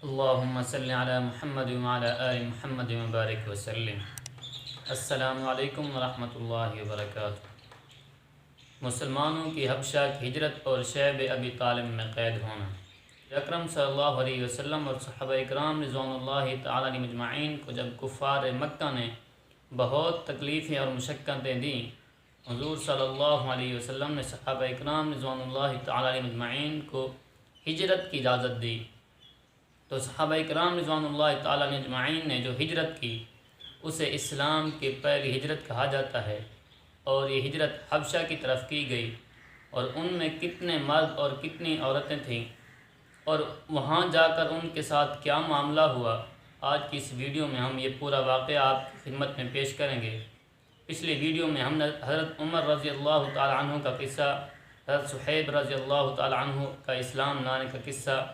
اللہم صلی علی محمد وعلی آل محمد وبارک وسلم۔ السلام علیکم ورحمۃ اللہ وبرکاتہ۔ مسلمانوں کی حبشہ کی ہجرت اور شعیب ابی طالب میں قید ہونا۔ اکرم صلی اللہ علیہ وسلم اور صحابہ اکرام رضوان اللہ تعالیٰ علیہم اجمعین کو جب کفار مکہ نے بہت تکلیفیں اور مشقتیں دیں، حضور صلی اللہ علیہ وسلم نے صحابہ اکرام رضوان اللہ تعالیٰ علیہم اجمعین کو ہجرت کی اجازت دی، تو صحابہ اکرام رضوان اللہ تعالیٰ علیہ اجمعین نے جو ہجرت کی اسے اسلام کی پہلی ہجرت کہا جاتا ہے، اور یہ ہجرت حبشہ کی طرف کی گئی، اور ان میں کتنے مرد اور کتنی عورتیں تھیں، اور وہاں جا کر ان کے ساتھ کیا معاملہ ہوا، آج کی اس ویڈیو میں ہم یہ پورا واقعہ آپ کی خدمت میں پیش کریں گے۔ پچھلی ویڈیو میں ہم نے حضرت عمر رضی اللہ تعالیٰ عنہ کا قصہ، حضرت صہیب رضی اللہ تعالیٰ عنہ کا اسلام لانے کا قصہ،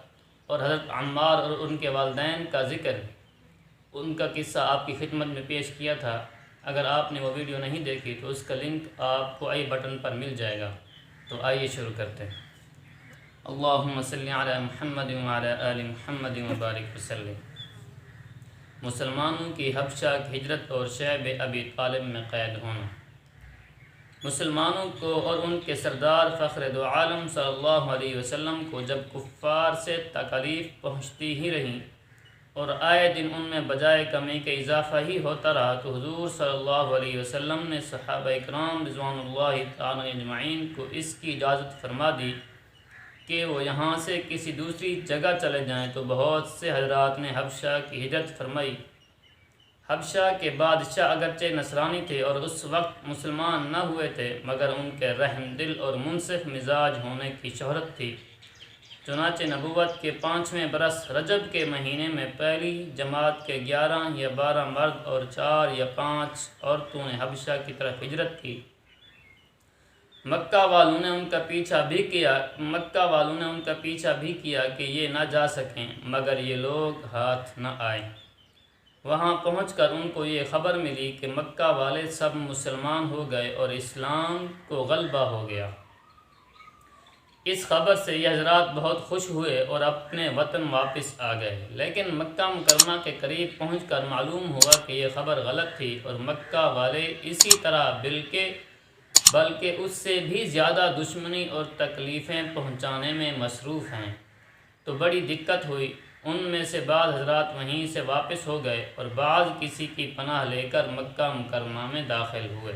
اور حضرت عمار اور ان کے والدین کا ذکر، ان کا قصہ آپ کی خدمت میں پیش کیا تھا۔ اگر آپ نے وہ ویڈیو نہیں دیکھی تو اس کا لنک آپ کو آئی بٹن پر مل جائے گا۔ تو آئیے شروع کرتے ہیں۔ اللہم صلی علی محمد وعلی آل محمد وبارک وسلم۔ مسلمانوں کی حبشہ کی ہجرت اور شعیب ابی طالب میں قید ہونا۔ مسلمانوں کو اور ان کے سردار فخر دو عالم صلی اللہ علیہ وسلم کو جب کفار سے تکالیف پہنچتی ہی رہیں اور آئے دن ان میں بجائے کمی کے اضافہ ہی ہوتا رہا، تو حضور صلی اللہ علیہ وسلم نے صحابہ اکرام رضوان اللہ تعالی اجمعین کو اس کی اجازت فرما دی کہ وہ یہاں سے کسی دوسری جگہ چلے جائیں، تو بہت سے حضرات نے حبشہ کی ہجرت فرمائی۔ حبشہ کے بادشاہ اگرچہ نصرانی تھے اور اس وقت مسلمان نہ ہوئے تھے، مگر ان کے رحم دل اور منصف مزاج ہونے کی شہرت تھی۔ چنانچہ نبوت کے 5ویں برس رجب کے مہینے میں پہلی جماعت کے 11 یا 12 مرد اور 4 یا 5 عورتوں نے حبشہ کی طرف ہجرت کی۔ مکہ والوں نے ان کا پیچھا بھی کیا کہ یہ نہ جا سکیں، مگر یہ لوگ ہاتھ نہ آئے۔ وہاں پہنچ کر ان کو یہ خبر ملی کہ مکہ والے سب مسلمان ہو گئے اور اسلام کو غلبہ ہو گیا۔ اس خبر سے یہ حضرات بہت خوش ہوئے اور اپنے وطن واپس آ گئے، لیکن مکہ مکرمہ کے قریب پہنچ کر معلوم ہوا کہ یہ خبر غلط تھی، اور مکہ والے اسی طرح بلکہ اس سے بھی زیادہ دشمنی اور تکلیفیں پہنچانے میں مصروف ہیں۔ تو بڑی دقت ہوئی۔ ان میں سے بعض حضرات وہیں سے واپس ہو گئے اور بعض کسی کی پناہ لے کر مکہ مکرمہ میں داخل ہوئے۔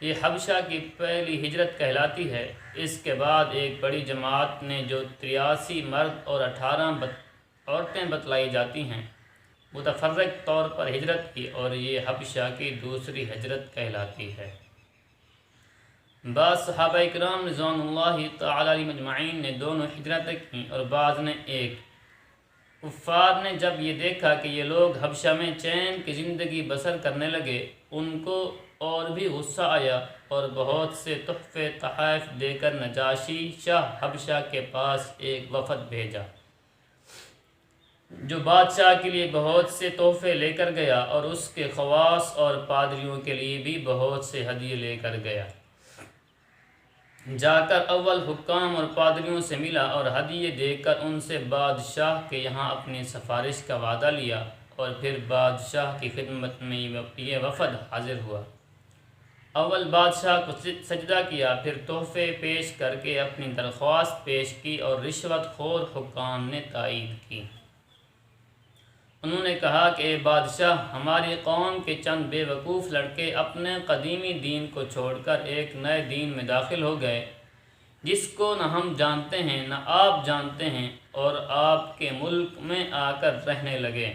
یہ حبشہ کی پہلی ہجرت کہلاتی ہے۔ اس کے بعد ایک بڑی جماعت نے جو 83 مرد اور 18 عورتیں بتلائی جاتی ہیں، متفرق طور پر ہجرت کی، اور یہ حبشہ کی دوسری ہجرت کہلاتی ہے۔ بعض صحابہ اکرام رضوان اللہ تعالی علیہم اجمعین نے دونوں ہجرتیں کیں اور بعض نے ایک۔ کفار نے جب یہ دیکھا کہ یہ لوگ حبشہ میں چین کی زندگی بسر کرنے لگے، ان کو اور بھی غصہ آیا اور بہت سے تحفے تحائف دے کر نجاشی شاہ حبشہ کے پاس ایک وفد بھیجا، جو بادشاہ کے لیے بہت سے تحفے لے کر گیا اور اس کے خواص اور پادریوں کے لیے بھی بہت سے ہدیے لے کر گیا۔ جا کر اول حکام اور پادریوں سے ملا اور ہدیے دے کر ان سے بادشاہ کے یہاں اپنی سفارش کا وعدہ لیا، اور پھر بادشاہ کی خدمت میں یہ وفد حاضر ہوا۔ اول بادشاہ کو سجدہ کیا، پھر تحفے پیش کر کے اپنی درخواست پیش کی، اور رشوت خور حکام نے تائید کی۔ انہوں نے کہا کہ اے بادشاہ، ہماری قوم کے چند بے وقوف لڑکے اپنے قدیمی دین کو چھوڑ کر ایک نئے دین میں داخل ہو گئے، جس کو نہ ہم جانتے ہیں نہ آپ جانتے ہیں، اور آپ کے ملک میں آ کر رہنے لگے۔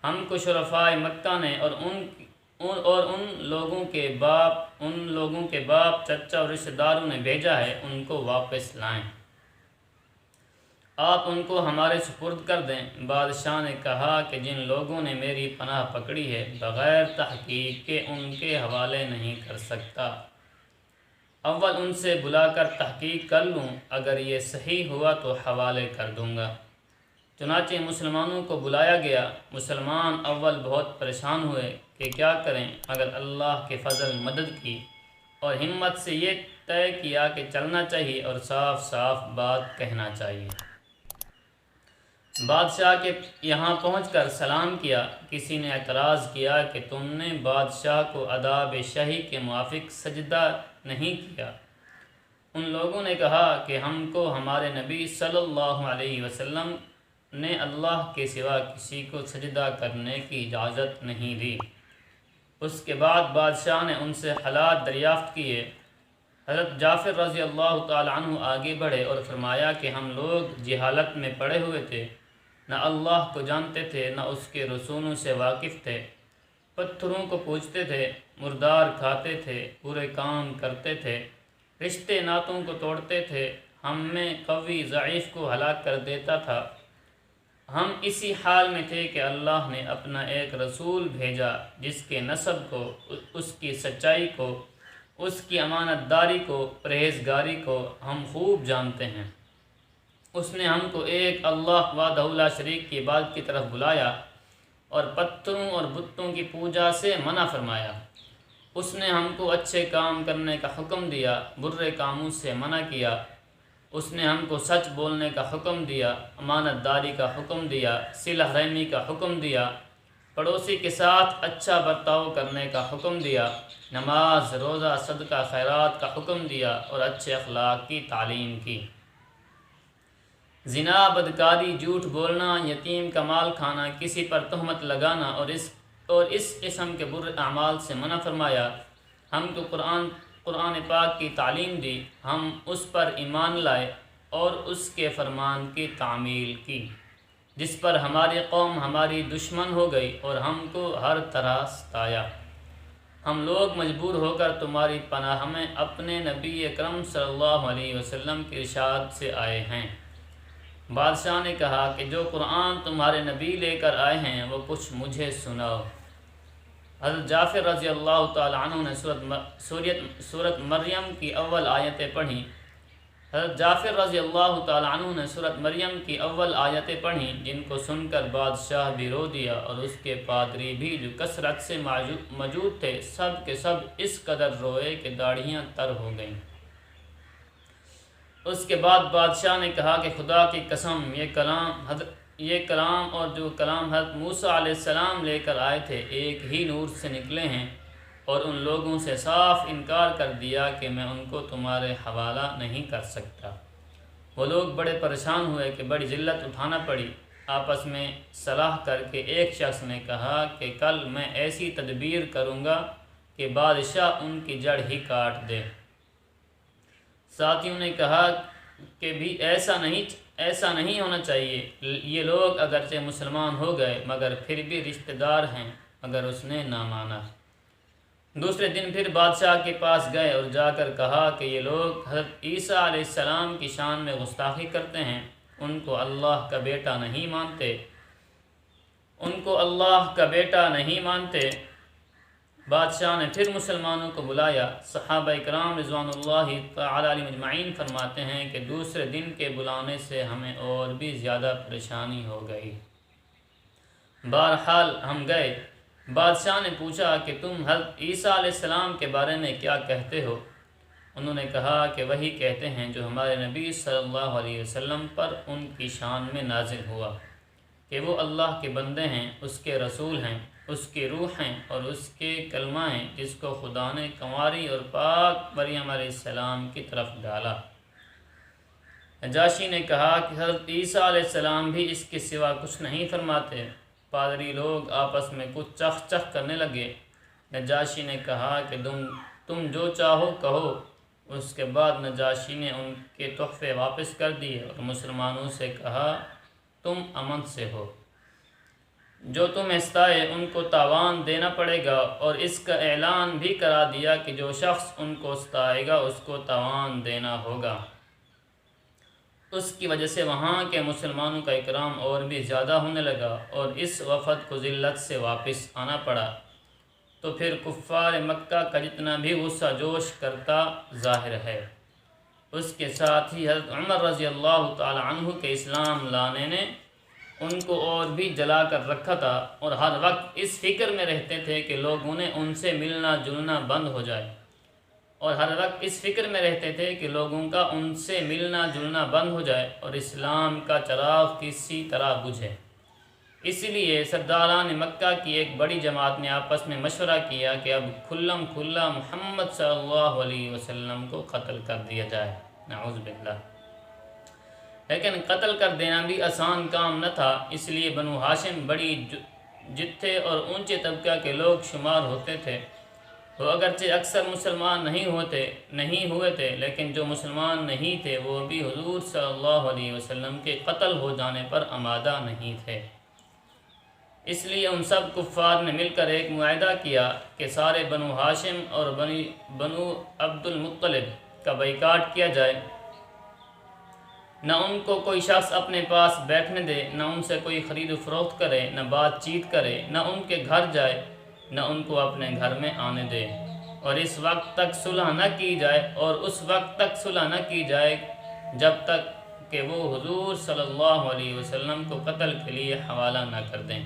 ہم کو شرفائے مکہ نے اور ان لوگوں کے باپ چچا اور رشتہ داروں نے بھیجا ہے، ان کو واپس لائیں، آپ ان کو ہمارے سپرد کر دیں۔ بادشاہ نے کہا کہ جن لوگوں نے میری پناہ پکڑی ہے، بغیر تحقیق کے ان کے حوالے نہیں کر سکتا۔ اول ان سے بلا کر تحقیق کر لوں، اگر یہ صحیح ہوا تو حوالے کر دوں گا۔ چنانچہ مسلمانوں کو بلایا گیا۔ مسلمان اول بہت پریشان ہوئے کہ کیا کریں، مگر اللہ کے فضل مدد کی، اور ہمت سے یہ طے کیا کہ چلنا چاہیے اور صاف صاف بات کہنا چاہیے۔ بادشاہ کے یہاں پہنچ کر سلام کیا۔ کسی نے اعتراض کیا کہ تم نے بادشاہ کو آداب شاہی کے موافق سجدہ نہیں کیا۔ ان لوگوں نے کہا کہ ہم کو ہمارے نبی صلی اللہ علیہ وسلم نے اللہ کے سوا کسی کو سجدہ کرنے کی اجازت نہیں دی۔ اس کے بعد بادشاہ نے ان سے حالات دریافت کیے۔ حضرت جعفر رضی اللہ تعالی عنہ آگے بڑھے اور فرمایا کہ ہم لوگ جہالت میں پڑے ہوئے تھے، نہ اللہ کو جانتے تھے نہ اس کے رسولوں سے واقف تھے، پتھروں کو پوجتے تھے، مردار کھاتے تھے، برے کام کرتے تھے، رشتے ناتوں کو توڑتے تھے، ہم میں قوی ضعیف کو ہلاک کر دیتا تھا۔ ہم اسی حال میں تھے کہ اللہ نے اپنا ایک رسول بھیجا جس کے نسب کو، اس کی سچائی کو، اس کی امانت داری کو، پرہیزگاری کو ہم خوب جانتے ہیں۔ اس نے ہم کو ایک اللہ وحدہ لا شریک کی عبادت کی طرف بلایا اور پتھروں اور بتوں کی پوجا سے منع فرمایا۔ اس نے ہم کو اچھے کام کرنے کا حکم دیا، برے کاموں سے منع کیا۔ اس نے ہم کو سچ بولنے کا حکم دیا، امانت داری کا حکم دیا، صلہ رحمی کا حکم دیا، پڑوسی کے ساتھ اچھا برتاؤ کرنے کا حکم دیا، نماز، روزہ، صدقہ، خیرات کا حکم دیا اور اچھے اخلاق کی تعلیم کی۔ زنا، بدکاری، جھوٹ بولنا، یتیم کا مال کھانا، کسی پر تہمت لگانا اور اس قسم کے برے اعمال سے منع فرمایا۔ ہم کو قرآن پاک کی تعلیم دی، ہم اس پر ایمان لائے اور اس کے فرمان کی تعمیل کی، جس پر ہماری قوم ہماری دشمن ہو گئی اور ہم کو ہر طرح ستایا۔ ہم لوگ مجبور ہو کر تمہاری پناہ میں اپنے نبی اکرم صلی اللہ علیہ وسلم کی ارشاد سے آئے ہیں۔ بادشاہ نے کہا کہ جو قرآن تمہارے نبی لے کر آئے ہیں وہ کچھ مجھے سناؤ۔ حضرت جعفر رضی اللہ تعالی عنہ نے سورۃ مریم کی اول آیتیں پڑھیں۔ حضرت جعفر رضی اللہ تعالی عنہ نے سورۃ مریم کی اول آیتیں پڑھیں، جن کو سن کر بادشاہ بھی رو دیا اور اس کے پادری بھی جو کثرت سے موجود تھے سب کے سب اس قدر روئے کہ داڑھیاں تر ہو گئیں۔ اس کے بعد بادشاہ نے کہا کہ خدا کی قسم، یہ کلام اور جو کلام حضرت موسیٰ علیہ السلام لے کر آئے تھے ایک ہی نور سے نکلے ہیں، اور ان لوگوں سے صاف انکار کر دیا کہ میں ان کو تمہارے حوالہ نہیں کر سکتا۔ وہ لوگ بڑے پریشان ہوئے کہ بڑی ذلت اٹھانا پڑی۔ آپس میں صلاح کر کے ایک شخص نے کہا کہ کل میں ایسی تدبیر کروں گا کہ بادشاہ ان کی جڑ ہی کاٹ دے۔ ساتھیوں نے کہا کہ بھی ایسا نہیں ہونا چاہیے، یہ لوگ اگرچہ مسلمان ہو گئے مگر پھر بھی رشتہ دار ہیں، مگر اس نے نہ مانا۔ دوسرے دن پھر بادشاہ کے پاس گئے اور جا کر کہا کہ یہ لوگ حضرت عیسیٰ علیہ السلام کی شان میں گستاخی کرتے ہیں، ان کو اللہ کا بیٹا نہیں مانتے۔ بادشاہ نے پھر مسلمانوں کو بلایا۔ صحابہ اکرام رضوان اللہ تعالی علیہم اجمعین فرماتے ہیں کہ دوسرے دن کے بلانے سے ہمیں اور بھی زیادہ پریشانی ہو گئی۔ بہرحال ہم گئے۔ بادشاہ نے پوچھا کہ تم حضرت عیسیٰ علیہ السلام کے بارے میں کیا کہتے ہو؟ انہوں نے کہا کہ وہی کہتے ہیں جو ہمارے نبی صلی اللہ علیہ وسلم پر ان کی شان میں نازل ہوا، کہ وہ اللہ کے بندے ہیں، اس کے رسول ہیں، اس کی روح ہیں اور اس کے کلمہ ہیں، جس کو خدا نے کنواری اور پاک مریم علیہ السلام کی طرف ڈالا۔ نجاشی نے کہا کہ حضرت عیسیٰ علیہ السلام بھی اس کے سوا کچھ نہیں فرماتے۔ پادری لوگ آپس میں کچھ چخ کرنے لگے۔ نجاشی نے کہا کہ تم جو چاہو کہو۔ اس کے بعد نجاشی نے ان کے تحفے واپس کر دیے اور مسلمانوں سے کہا تم امن سے ہو، جو تمہیں ستائے ان کو تاوان دینا پڑے گا، اور اس کا اعلان بھی کرا دیا کہ جو شخص ان کو ستائے گا اس کو تاوان دینا ہوگا۔ اس کی وجہ سے وہاں کے مسلمانوں کا اکرام اور بھی زیادہ ہونے لگا اور اس وفد کو ذلت سے واپس آنا پڑا۔ تو پھر کفار مکہ کا جتنا بھی غصہ جوش کرتا ظاہر ہے۔ اس کے ساتھ ہی حضرت عمر رضی اللہ تعالی عنہ کے اسلام لانے نے ان کو اور بھی جلا کر رکھا تھا، اور ہر وقت اس فکر میں رہتے تھے کہ لوگوں نے ان سے ملنا جلنا بند ہو جائے اور ہر وقت اس فکر میں رہتے تھے کہ لوگوں کا ان سے ملنا جلنا بند ہو جائے اور اسلام کا چراغ کسی طرح بجھے۔ اسی لیے سرداران مکہ کی ایک بڑی جماعت نے آپس میں مشورہ کیا کہ اب کھلم کھلا محمد صلی اللہ علیہ وسلم کو قتل کر دیا جائے، نعوذ باللہ۔ لیکن قتل کر دینا بھی آسان کام نہ تھا، اس لیے بنو ہاشم بڑی جتھے اور اونچے طبقہ کے لوگ شمار ہوتے تھے۔ وہ اگرچہ اکثر مسلمان نہیں ہوئے تھے، لیکن جو مسلمان نہیں تھے وہ بھی حضور صلی اللہ علیہ وسلم کے قتل ہو جانے پر آمادہ نہیں تھے۔ اس لیے ان سب کفار نے مل کر ایک معاہدہ کیا کہ سارے بنو ہاشم اور بنو عبد المطلب کا بائیکاٹ کیا جائے، نہ ان کو کوئی شخص اپنے پاس بیٹھنے دے، نہ ان سے کوئی خرید و فروخت کرے، نہ بات چیت کرے، نہ ان کے گھر جائے، نہ ان کو اپنے گھر میں آنے دے، اور اس وقت تک صلح نہ کی جائے جب تک کہ وہ حضور صلی اللہ علیہ وسلم کو قتل کے لیے حوالہ نہ کر دیں۔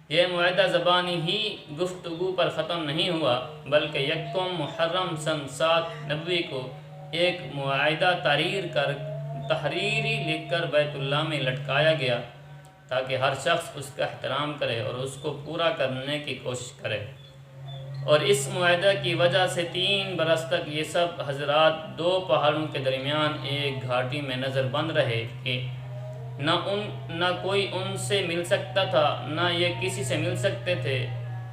یہ معاہدہ زبانی ہی گفتگو پر ختم نہیں ہوا، بلکہ یکم محرم سن 7 نبوی کو ایک معاہدہ تحریری لکھ کر بیت اللہ میں لٹکایا گیا تاکہ ہر شخص اس کا احترام کرے اور اس کو پورا کرنے کی کوشش کرے۔ اور اس معاہدہ کی وجہ سے 3 برس تک یہ سب حضرات 2 پہاڑوں کے درمیان ایک گھاٹی میں نظر بند رہے کہ نہ کوئی ان سے مل سکتا تھا، نہ یہ کسی سے مل سکتے تھے،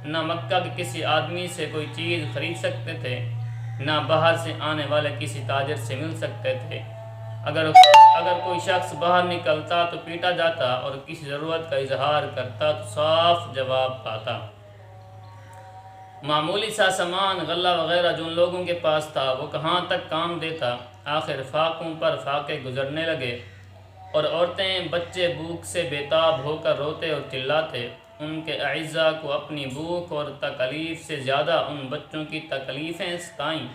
نہ مکہ کے کسی آدمی سے کوئی چیز خرید سکتے تھے، نہ باہر سے آنے والے کسی تاجر سے مل سکتے تھے۔ اگر کوئی شخص باہر نکلتا تو پیٹا جاتا اور کسی ضرورت کا اظہار کرتا تو صاف جواب پاتا۔ معمولی سا سامان غلہ وغیرہ جو ان لوگوں کے پاس تھا وہ کہاں تک کام دیتا۔ آخر فاقوں پر فاقے گزرنے لگے اور عورتیں بچے بھوک سے بیتاب ہو کر روتے اور چلاتے۔ ان کے اعزاء کو اپنی بھوک اور تکلیف سے زیادہ ان بچوں کی تکلیفیں ستائیں۔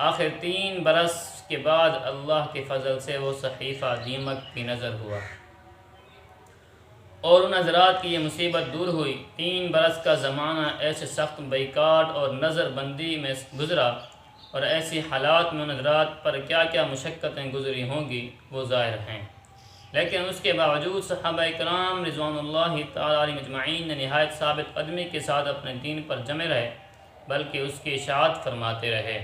آخر 3 برس کے بعد اللہ کے فضل سے وہ صحیفہ دیمک کی نظر ہوا اور ان حضرات کی یہ مصیبت دور ہوئی۔ 3 برس کا زمانہ ایسے سخت بائیکاٹ اور نظر بندی میں گزرا، اور ایسی حالات میں ان حضرات پر کیا کیا مشقتیں گزری ہوں گی وہ ظاہر ہیں، لیکن اس کے باوجود صحابہ کرام رضوان اللہ تعالی علیہم اجمعین نے نہایت ثابت قدمی کے ساتھ اپنے دین پر جمے رہے، بلکہ اس کی اشاعت فرماتے رہے۔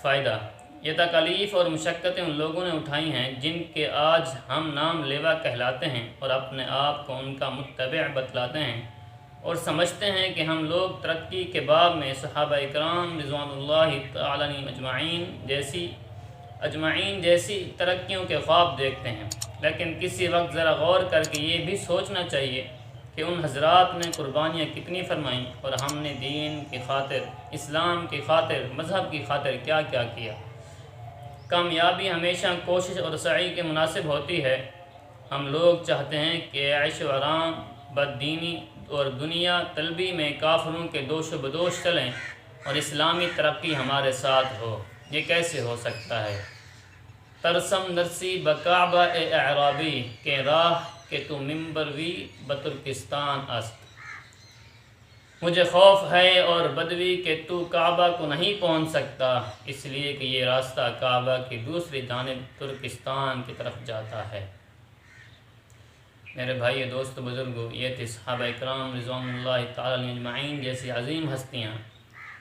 فائدہ: یہ تکالیف اور مشقتیں ان لوگوں نے اٹھائی ہیں جن کے آج ہم نام لیوا کہلاتے ہیں اور اپنے آپ کو ان کا متبع بتلاتے ہیں، اور سمجھتے ہیں کہ ہم لوگ ترقی کے باب میں صحابہ کرام رضوان اللہ تعالی علیہم اجمعین جیسی ترقیوں کے خواب دیکھتے ہیں۔ لیکن کسی وقت ذرا غور کر کے یہ بھی سوچنا چاہیے کہ ان حضرات نے قربانیاں کتنی فرمائیں اور ہم نے دین کی خاطر، اسلام کی خاطر، مذہب کی خاطر کیا کیا کیا۔ کامیابی ہمیشہ کوشش اور سعی کے مناسب ہوتی ہے۔ ہم لوگ چاہتے ہیں کہ عیش و آرام، بددینی اور دنیا طلبی میں کافروں کے دوش و بدوش چلیں اور اسلامی ترقی ہمارے ساتھ ہو۔ یہ کیسے ہو سکتا ہے؟ ترسم نرسی بکعبہ اعرابی کہ راہ کہ تو ممبروی بترکستان است۔ مجھے خوف ہے اور بدوی کہ تو کعبہ کو نہیں پہنچ سکتا، اس لیے کہ یہ راستہ کعبہ کی دوسری جانب ترکستان کی طرف جاتا ہے۔ میرے بھائی دوست بزرگوں، یہ تھے صحابہ کرام رضوان اللہ تعالی علیہم اجمعین جیسی عظیم ہستیاں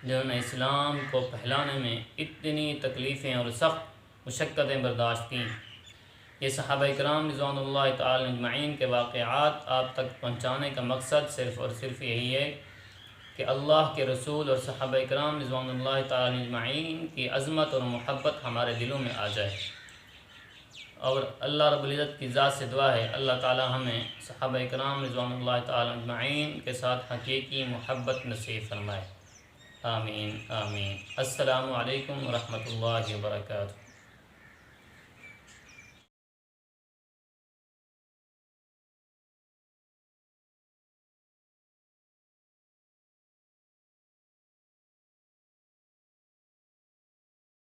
جنہوں نے اسلام کو پھیلانے میں اتنی تکلیفیں اور سخت مشقتیں برداشت کیں۔ یہ صحابہ کرام رضوان اللہ تعالی علیہم اجمعین کے واقعات آپ تک پہنچانے کا مقصد صرف اور صرف یہی ہے کہ اللہ کے رسول اور صحابہ کرام رضوان اللہ تعالی علیہم اجمعین کی عظمت اور محبت ہمارے دلوں میں آ جائے، اور اللہ رب العزت کی ذات سے دعا ہے اللہ تعالی ہمیں صحابہ کرام رضوان اللہ تعالی اجمعین کے ساتھ حقیقی محبت نصیب فرمائے۔ آمین آمین۔ السلام علیکم ورحمۃ اللہ وبرکاتہ۔